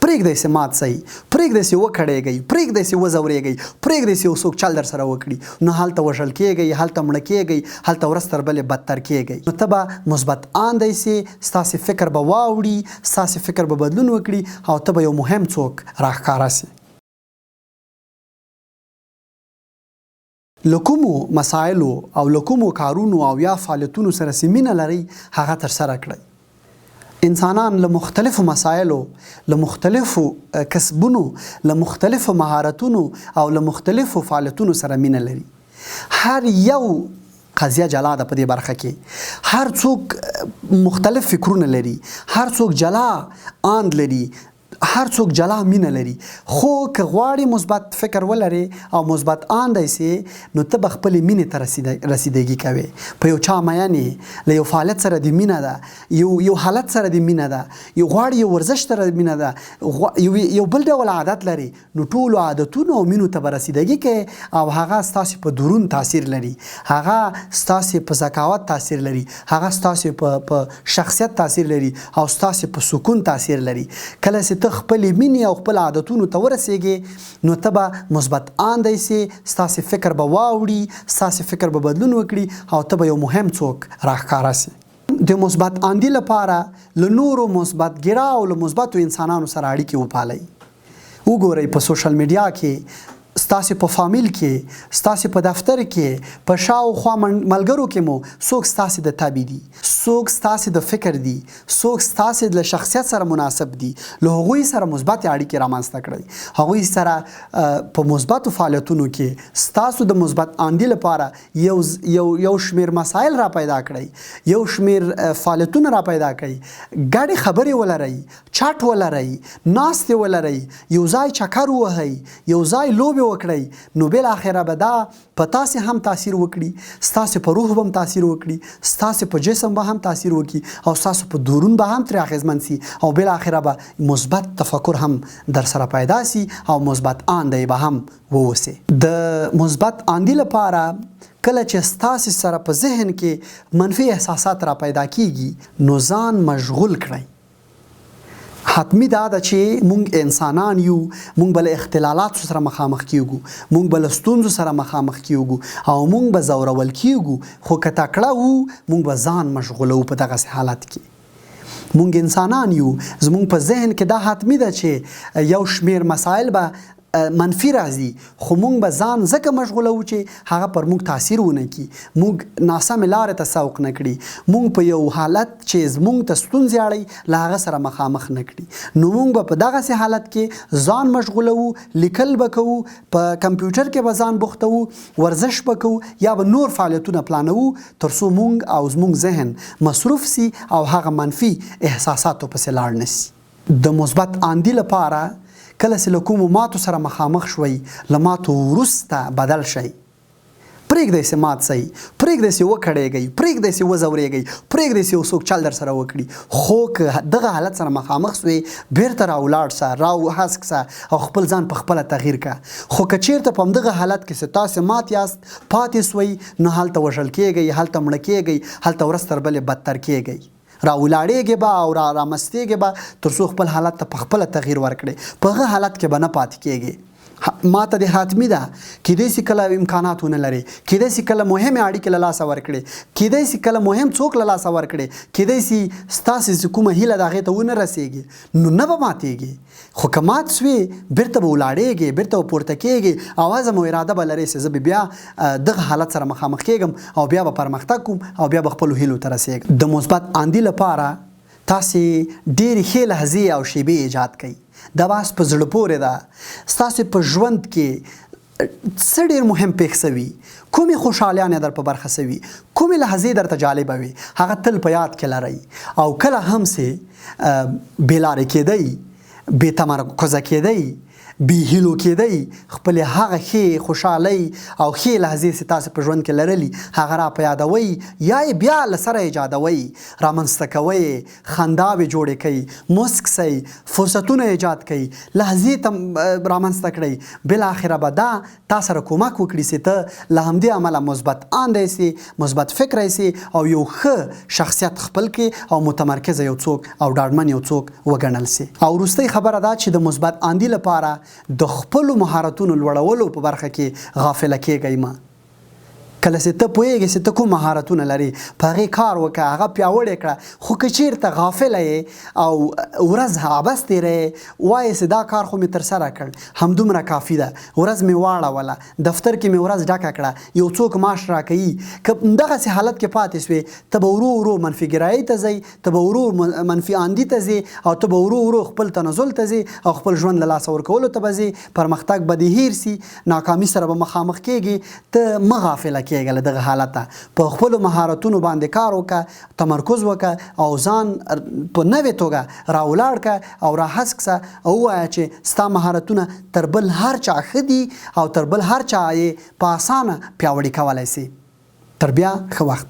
پرېږدئ چې مات شئ، پرېږدئ چې وکړېږئ، پرېږدئ چې وځورېږئ، پرېږدئ چې یو څوک چل در سره وکړي، نو هلته وژل کېږئ، هلته مړه کېږئ، هلته ورځ تر بلې بدتر کېږئ. نو ته به مثبت اندئ چې ستاسې فکر به واوړي، ستاسې فکر به بدلون وکړي او ته به یو مهم څوک راښکاره سي. له کومو مسایلو او له کومو کارونو او یا فعالیتونو سره چې مینه لرئ هغه ترسره کړئ. انسانان له مختلفو مسایلو، له مختلفو کسبونو، له مختلفو مهارتونو او له مختلفو فعالیتونو سره مینه لري. هر یو قضیه جلا ده په دې برخه کې. هر څوک مختلف فکرونه لري، هر څوک جلا اند لري، هر څوک جلا مینه لري. خو که غواړې مثبت فکر ولرې او مثبت اندی سې نو ته به خپلې مینې ته رسیدګي کوې. په یو چا مین یې، له یو فعالیت سره دې مینه ده، یو حالت سره دې مینه ده، یو غواړې یو ورزش سره مینه ده، یو بل ډول عادت لري، نو ټولو عادتونو او مینو ته به رسیدګي کوې او هغه ستاسې په درون تاثیر لري، هغه ستاسې په ذکاوت تاثیر لري، هغه ستاسې په شخصیت تاثیر لري او ستاسې په سکون تاثیر لري. کله چې ته خپلې مینې او خپل عادتونو ته ورسېږې نو ته به مثبت اندی سې، ستاسې فکر به واوړي، ستاسې فکر به بدلون وکړي او ته به یو مهم څوک راښکاره سي. د مثبت اندي لپاره له نورو مثبت ګرا او له مثبتو انسانانو سره اړیکې وپالئ. وګورئ په سوشل میډیا کې، ستاسې په فامیل کې، ستاسې په دفتر کې، په شاوخوا ملګرو کې مو څوک ستاسې د تابع دي، څوک ستاسې د فکر دي، څوک ستاسې له شخصیت سره مناسب دي. له هغوی سره مثبت اړیکې رامنځته کړئ. هغوی سره په مثبتو فعالیتونو کې ستاسو د مثبت اندي لپاره یو شمیر مسایل را پیدا کړئ، یو شمیر فعالیتونه را پیدا کړئ. ګډې خبرې ولرئ، چټ ولرئ، ناستې ولرئ، یو ځای چکر ووهئ، یو ځای لوبې وکړئ. نو بالاخره به دا په تاسې هم تاثیر وکړي، ستاسې په روح به هم تاثیر وکړي، ستاسې په جسم به هم تاثیر وکړي او ستاسو په درون به هم ترې اغېزمن سي او بالاخره به مثبت تفکر هم در سره پیدا سي او مثبت اندی به هم ووسي. د مثبت اندي لپاره کله چې ستاسې سره په ذهن کې منفي احساسات را پیدا کیږي نو ځان مشغول کړئ. حتمی دا ده چې مونږ انسانان یو، مونږ به له اختلالاتو سره مخامخ کیږو، مونږ به له ستونزو سره مخامخ کیږو او مونږ به ځورول کیږو. خو که تکړه وو مونږ به ځان مشغولو په دغسې حالت کې. مونږ انسانان یو، زمونږ په ذهن کې دا حتمی ده چې یو شمیر مسایل به منفي راځي، خو مونږ به ځان ځکه مشغوله وو چې هغه پر مونږ تاثیر ونه کړي، مونږ ناسمې لارې ته سوق نه کړي، مونږ په یو حالت چې زمونږ ته ستونزې اړوي له هغه سره مخامخ نه کړي. نو مونږ به په دغسې حالت کې ځان مشغوله وو، لیکل به کوو، په کمپیوټر کې به ځان بوختوو، ورزش به کوو یا به نور فعالیتونه پلانوو تر څو مونږ او زمونږ ذهن مصروف سي او هغه منفي احساساتو پسې لاړ نه سي. د مثبت اندي لپاره کله چې له کومو ماتو سره مخامخ شوئ له ماتو وروسته بدل شئ. پرېږدئ چې مات شئ، پرېږدئ چې وکړېږئ، پرېږدئ چې وځورېږئ، پرېږدئ چې یو څوک چل در سره وکړي. خو که دغه حالت سره مخامخ سوې بیرته راولاړ سه، راوهسک سه او خپل ځان په خپله تغییر کړه. خو که چېرته په همدغه حالت کې چې تاسې مات یاست پاتې سوئ نو هلته وژل کېږئ، هلته مړه کېږئ، هلته ورځ تر بلې بدتر کېږئ. راولاړېږي به او رامستېږي به تر څو خپل حالت ته په خپله تغییر ورکړئ. په هغه حالت کې به نه پاتې کېږي. ما ته د حتمي ده کیدای شي کله امکانات ونه لري، کیدای شي کله مهمې اړیکې له لاسه ورکړي، کیدای شي کله مهم څوک له لاسه ورکړي، کیدای شي ستاسې چې کومه هیله د هغې ته ونه رسېږي نو نه به ماتېږي. خو که مات سوې بیرته به ولاړېږي، بیرته به پورته کېږي او عزم او اراده به لرې چې زه به بیا دغه حالت سره مخامخ کېږم او بیا به پرمختګ کوم او بیا به خپلو هیلو ته رسېږم. د مثبت اندي لپاره تاسې ډېرې ښې لحظې او شیبې ایجاد کړئ. دا بس په زړه پورې ده. ستاسې په ژوند کې څه ډېر مهم پېښ سوي، کومې خوشحالیانې در په برخه سوي، کومې لحظې درته جالبه وي، هغه تل په یاد کې لرئ. او کله هم چې بې لارې کېدئ، بې تمرکزه کېدئ، بې هیلو کېدی، خپلې هغه ښې خوشحالۍ او ښې لحظې چې تاسو په ژوند کې لرلي هغه را په یادوئ یا یې بیا له سره ایجادوئ، رامنځته کوئ، خنداوې جوړې کوئ، موسک سئ، فرصتونه ایجاد کوئ، لحظې ته رامنځته کړئ. بالاخره به دا تا سره کومک وکړي چې ته له همدې عمله مثبت اندی سي، مثبت فکری سي او یو ښه شخصیت خپل کړي او متمرکزه یو څوک او ډاډمن یو څوک وګڼل سي. او وروستۍ خبره دا چې د مثبت اندي لپاره د خپلو مهارتونو لوړولو په برخه کې غافله کېږئ مه. کله چې ته پوهېږې چې ته کوم مهارتونه لرې په هغې کار وکړه، هغه پیاوړې کړه. خو که چېرته غافله یې او ورځ عبث تېروې، وایې چې دا کار خو مې ترسره کړ، همدومره کافي ده، ورځ مې واړوله، دفتر کې مې ورځ ډکه کړه، یو څوک معاش راکوي. که همدغسې حالت کې پاتې سوې، ته به ورو ورو منفي ګرایۍ ته ځئ، ته به ورو منفي اندي ته ځې او ته به ورو ورو خپل تنزل ته ځې او خپل ژوند له لاسه ورکولو ته به ځې. پرمختګ به دې هیر سي، ناکامي سره به مخامخ کېږي. ته مه غافله کېږه له دغه حالته. په خپلو مهارتونو باندې کار وکړه، تمرکز وکړه او ځان په نوې توګه راولاړ کړه او راهسک سه او ووایه چې ستا مهارتونه تر بل هر چا ښه دي او تر بل هر چا یې په اسانه پیاوړي کولی سي. تر بیا ښه وخت.